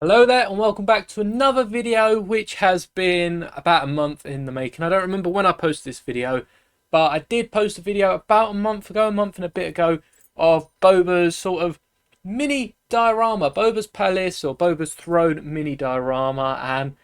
Hello there and welcome back to another video which has been about a month in the making. I don't remember when I posted this video, but I did post a video about a month ago, a month and a bit ago, of Boba's sort of mini diorama, Boba's Palace or Boba's Throne mini diorama, and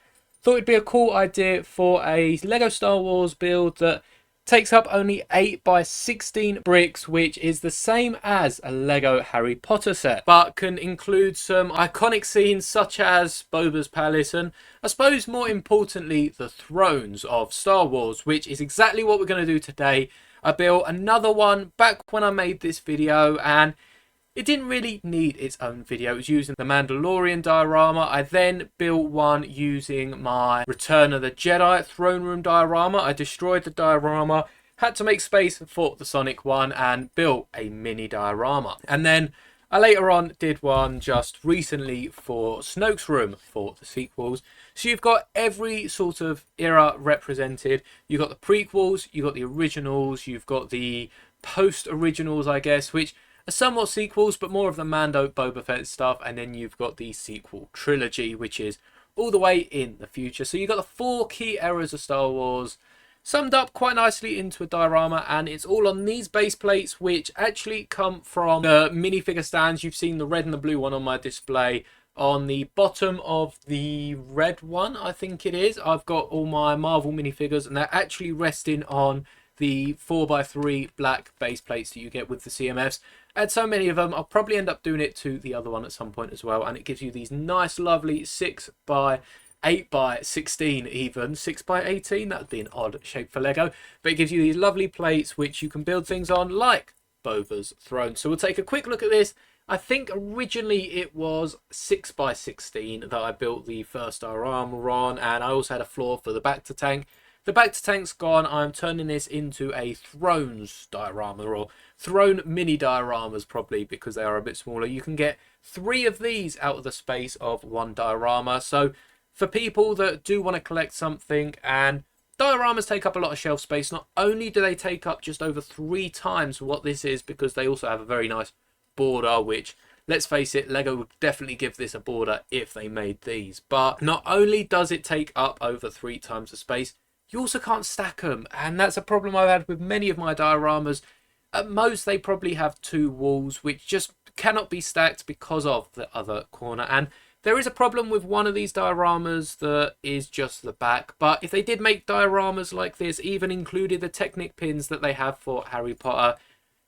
thought it'd be a cool idea for a Lego Star Wars build that takes up only 8 by 16 bricks, which is the same as a Lego Harry Potter set, but can include some iconic scenes such as Boba's Palace and I suppose more importantly the thrones of Star Wars, which is exactly what we're going to do today. I built another one back when I made this video and it didn't really need its own video. It was using the Mandalorian diorama. I then built one using my Return of the Jedi Throne Room diorama. I destroyed the diorama, had to make space for the Sonic one and built a mini diorama. And then I later on did one just recently for Snoke's room for the sequels. So you've got every sort of era represented. You've got the prequels, you've got the originals, you've got the post-originals, I guess, which somewhat sequels, but more of the Mando Boba Fett stuff, and then you've got the sequel trilogy, which is all the way in the future. So you've got the 4 key eras of Star Wars summed up quite nicely into a diorama, and it's all on these base plates, which actually come from the minifigure stands. You've seen the red and the blue one on my display. On the bottom of the red one, I think it is, I've got all my Marvel minifigures, and they're actually resting on the 4x3 black base plates that you get with the CMFs. I had so many of them, I'll probably end up doing it to the other one at some point as well, and it gives you these nice lovely 6x8x16 even, 6x18, that would be an odd shape for Lego, but it gives you these lovely plates which you can build things on like Boba's throne. So we'll take a quick look at this. I think originally it was 6x16 that I built the first diorama on, and I also had a floor for the back to tank. The back to tank's gone. I'm turning this into a Thrones diorama, or Throne mini dioramas probably, because they are a bit smaller. You can get 3 of these out of the space of 1 diorama. So for people that do want to collect something, and dioramas take up a lot of shelf space, not only do they take up just over 3 times what this is, because they also have a very nice border, which, let's face it, Lego would definitely give this a border if they made these. But not only does it take up over 3 times the space, you also can't stack them, and that's a problem I've had with many of my dioramas. At most, they probably have 2 walls, which just cannot be stacked because of the other corner. And there is a problem with one of these dioramas that is just the back. But if they did make dioramas like this, even included the Technic pins that they have for Harry Potter,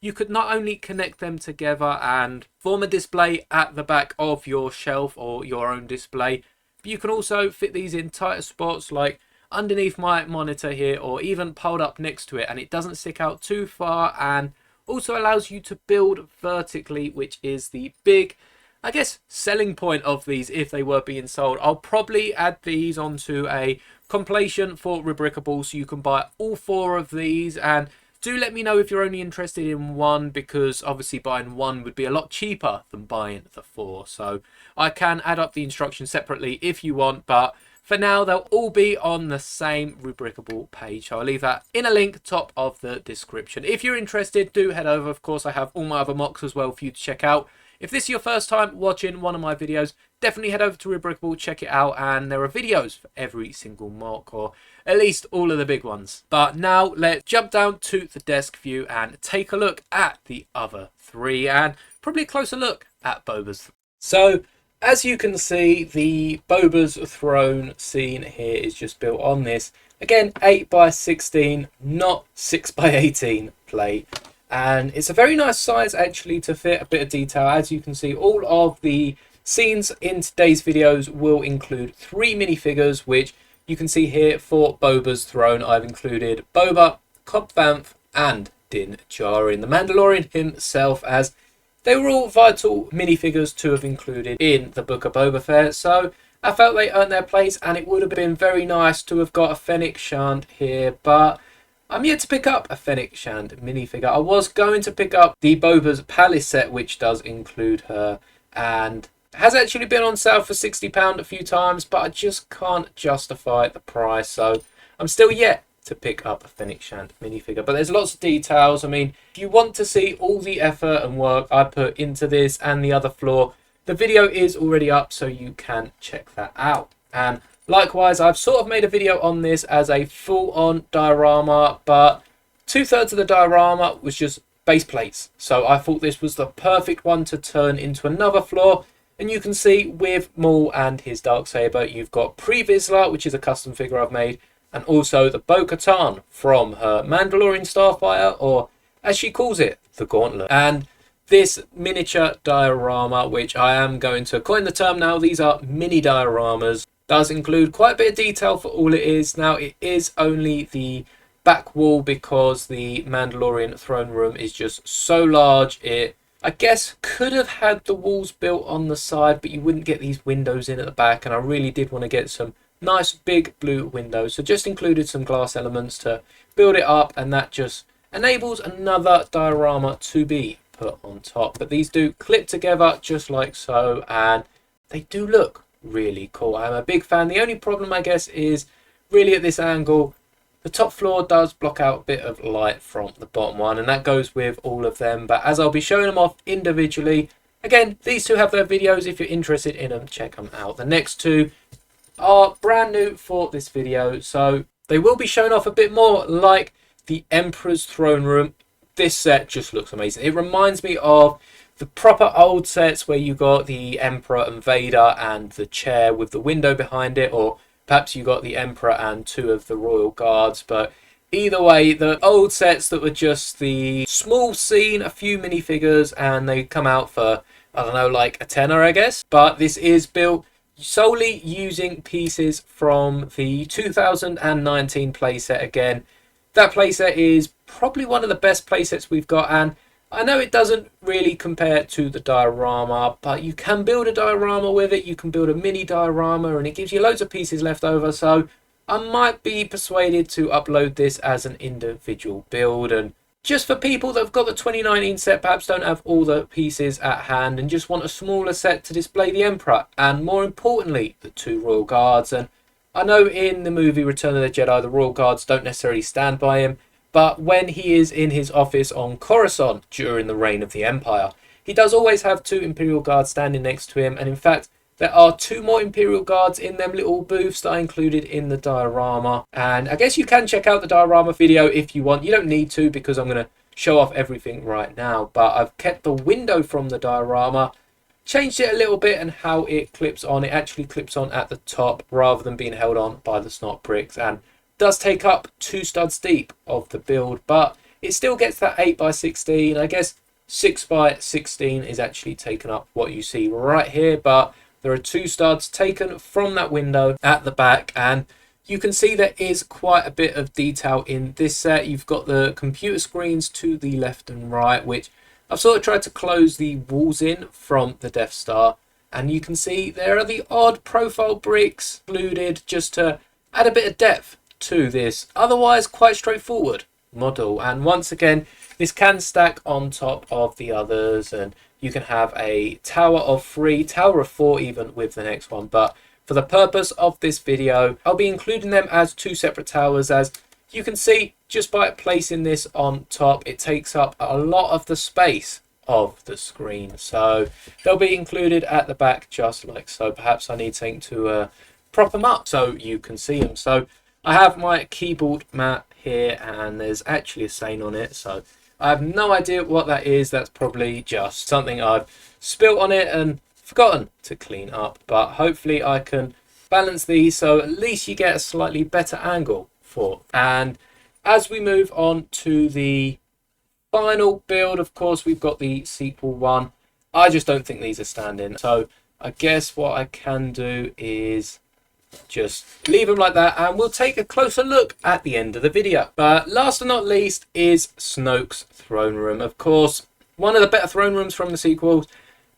you could not only connect them together and form a display at the back of your shelf or your own display, but you can also fit these in tighter spots like underneath my monitor here, or even piled up next to it, and it doesn't stick out too far, and also allows you to build vertically, which is the big, I guess, selling point of these if they were being sold. I'll probably add these onto a compilation for Rebrickable, so you can buy all 4 of these. And do let me know if you're only interested in one, because obviously buying one would be a lot cheaper than buying the 4. So I can add up the instructions separately if you want, but for now, they'll all be on the same Rebrickable page. So I'll leave that in a link top of the description. If you're interested, do head over. Of course, I have all my other MOCs as well for you to check out. If this is your first time watching one of my videos, definitely head over to Rebrickable, check it out. And there are videos for every single MOC, or at least all of the big ones. But now let's jump down to the desk view and take a look at the other 3, and probably a closer look at Boba's. So, as you can see, the Boba's throne scene here is just built on this, again, 8x16, not 6x18 plate. And it's a very nice size actually to fit a bit of detail. As you can see, all of the scenes in today's videos will include 3 minifigures, which you can see here for Boba's throne. I've included Boba, Cobb Vanth, and Din Djarin, the Mandalorian himself, as they were all vital minifigures to have included in the Book of Boba Fett, so I felt they earned their place, and it would have been very nice to have got a Fennec Shand here, but I'm yet to pick up a Fennec Shand minifigure. I was going to pick up the Boba's Palace set, which does include her, and has actually been on sale for £60 a few times, but I just can't justify the price, so I'm still yet to pick up a Fennec Shand minifigure. But there's lots of details. I mean, if you want to see all the effort and work I put into this and the other floor, the video is already up, so you can check that out. And likewise, I've sort of made a video on this as a full-on diorama, but 2/3 of the diorama was just base plates. So I thought this was the perfect one to turn into another floor. And you can see with Maul and his Darksaber, you've got Pre-Vizsla, which is a custom figure I've made, and also the Bo-Katan from her Mandalorian Starfire, or as she calls it, the Gauntlet. And this miniature diorama, which I am going to coin the term now, these are mini dioramas, does include quite a bit of detail for all it is. Now, it is only the back wall because the Mandalorian throne room is just so large. It, I guess, could have had the walls built on the side, but you wouldn't get these windows in at the back, and I really did want to get some nice big blue windows, so just included some glass elements to build it up, and that just enables another diorama to be put on top. But these do clip together just like so, and they do look really cool. I'm a big fan. The only problem, I guess, is really at this angle, the top floor does block out a bit of light from the bottom one, and that goes with all of them. But as I'll be showing them off individually, again, these two have their videos. If you're interested in them, check them out. The next two are brand new for this video, so they will be shown off a bit more like the Emperor's Throne Room. This set just looks amazing. It reminds me of the proper old sets where you got the Emperor and Vader and the chair with the window behind it, or perhaps you got the Emperor and two of the Royal Guards. But either way, the old sets that were just the small scene, a few minifigures, and they come out for, I don't know, like a tenner, I guess. But this is built solely using pieces from the 2019 playset again. That playset is probably one of the best playsets we've got, and I know it doesn't really compare to the diorama, but you can build a diorama with it. You can build a mini diorama, and it gives you loads of pieces left over, so I might be persuaded to upload this as an individual build. And just for people that have got the 2019 set, perhaps don't have all the pieces at hand and just want a smaller set to display the Emperor and, more importantly, the two Royal Guards. And I know in the movie Return of the Jedi, the Royal Guards don't necessarily stand by him, but when he is in his office on Coruscant during the reign of the Empire, he does always have two Imperial Guards standing next to him. And in fact, there are two more Imperial Guards in them little booths that I included in the diorama. And I guess you can check out the diorama video if you want. You don't need to, because I'm going to show off everything right now. But I've kept the window from the diorama, changed it a little bit, and how it clips on. It actually clips on at the top rather than being held on by the snot bricks, and does take up 2 studs deep of the build, but it still gets that 8x16. I guess 6x16 is actually taken up what you see right here, but there are 2 studs taken from that window at the back, and you can see there is quite a bit of detail in this set. You've got the computer screens to the left and right, which I've sort of tried to close the walls in from the Death Star, and you can see there are the odd profile bricks included just to add a bit of depth to this otherwise quite straightforward model. And once again, this can stack on top of the others, and you can have a tower of 3, tower of 4 even with the next one. But for the purpose of this video, I'll be including them as 2 separate towers. As you can see, just by placing this on top, it takes up a lot of the space of the screen, so they'll be included at the back just like so. Perhaps I need something to prop them up so you can see them. So I have my keyboard mat here, and there's actually a stain on it, so I have no idea what that is. That's probably just something I've spilt on it and forgotten to clean up, but hopefully I can balance these so at least you get a slightly better angle for. And as we move on to the final build, of course, we've got the sequel one. I just don't think these are standing, so I guess what I can do is just leave them like that, and we'll take a closer look at the end of the video. But last but not least is Snoke's throne room. Of course, one of the better throne rooms from the sequels.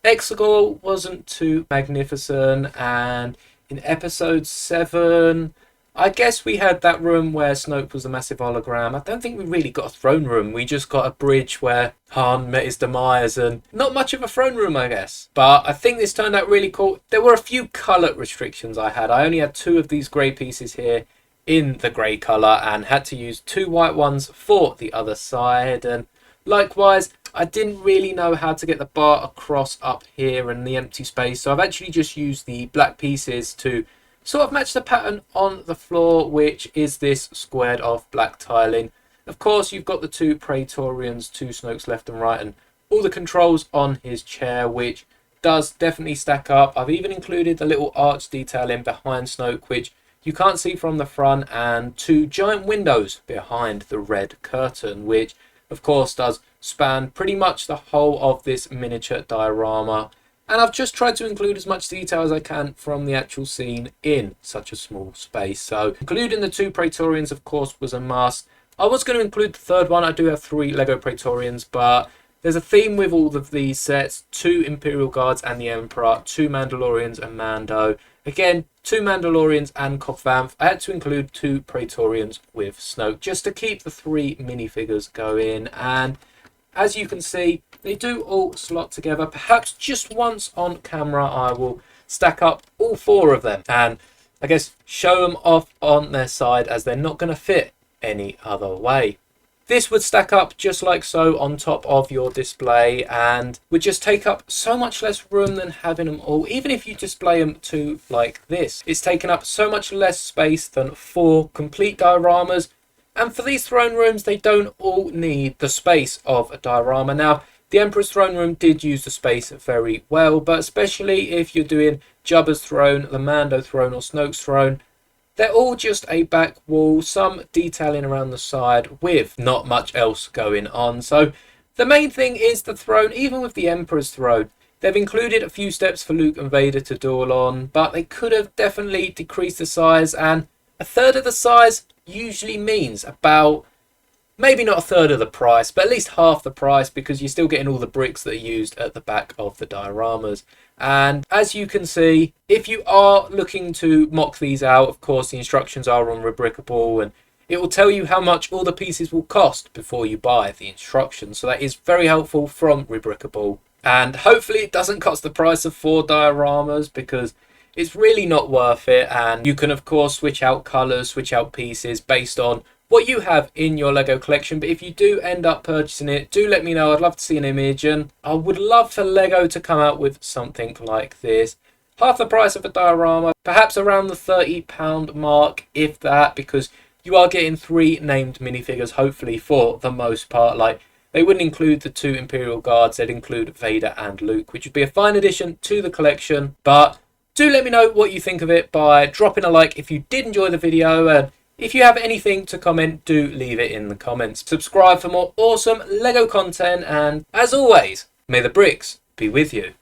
Exegol wasn't too magnificent, and in episode 7, I guess we had that room where Snoke was a massive hologram. I don't think we really got a throne room. We just got a bridge where Han met his demise, and not much of a throne room, I guess. But I think this turned out really cool. There were a few colour restrictions I had. I only had 2 of these grey pieces here in the grey colour, and had to use 2 white ones for the other side. And likewise, I didn't really know how to get the bar across up here and the empty space, so I've actually just used the black pieces to sort of match the pattern on the floor, which is this squared off black tiling. Of course, you've got the two Praetorians to Snoke's left and right, and all the controls on his chair, which does definitely stack up. I've even included the little arch detailing behind Snoke, which you can't see from the front, and two giant windows behind the red curtain, which of course does span pretty much the whole of this miniature diorama. And I've just tried to include as much detail as I can from the actual scene in such a small space. So including the two Praetorians, of course, was a must. I was going to include the third one. I do have 3 Lego Praetorians, but there's a theme with all of these sets. 2 Imperial Guards and the Emperor, 2 Mandalorians and Mando. Again, 2 Mandalorians and Cobb Vanth. I had to include 2 Praetorians with Snoke just to keep the 3 minifigures going. And as you can see, they do all slot together. Perhaps just once on camera I will stack up all 4 of them and I guess show them off on their side, as they're not going to fit any other way. This would stack up just like so on top of your display and would just take up so much less room than having them all. Even if you display them to like this, it's taken up so much less space than 4 complete dioramas. And for these throne rooms, they don't all need the space of a diorama. Now, the Emperor's throne room did use the space very well, but especially if you're doing Jabba's throne, the Mando throne or Snoke's throne, they're all just a back wall, some detailing around the side with not much else going on. So the main thing is the throne. Even with the Emperor's throne, they've included a few steps for Luke and Vader to duel on, but they could have definitely decreased the size, and a third of the size usually means about, maybe not a third of the price, but at least half the price, because you're still getting all the bricks that are used at the back of the dioramas. And as you can see, if you are looking to mock these out, of course the instructions are on Rebrickable, and it will tell you how much all the pieces will cost before you buy the instructions. So that is very helpful from Rebrickable, and hopefully it doesn't cost the price of 4 dioramas, because it's really not worth it. And you can of course switch out colours, switch out pieces based on what you have in your Lego collection. But if you do end up purchasing it, do let me know. I'd love to see an image, and I would love for Lego to come out with something like this. Half the price of a diorama, perhaps around the £30 mark, if that, because you are getting 3 named minifigures, hopefully, for the most part. Like, they wouldn't include the 2 Imperial Guards, they'd include Vader and Luke, which would be a fine addition to the collection. But do let me know what you think of it by dropping a like if you did enjoy the video, and if you have anything to comment, do leave it in the comments. Subscribe for more awesome Lego content, and as always, may the bricks be with you.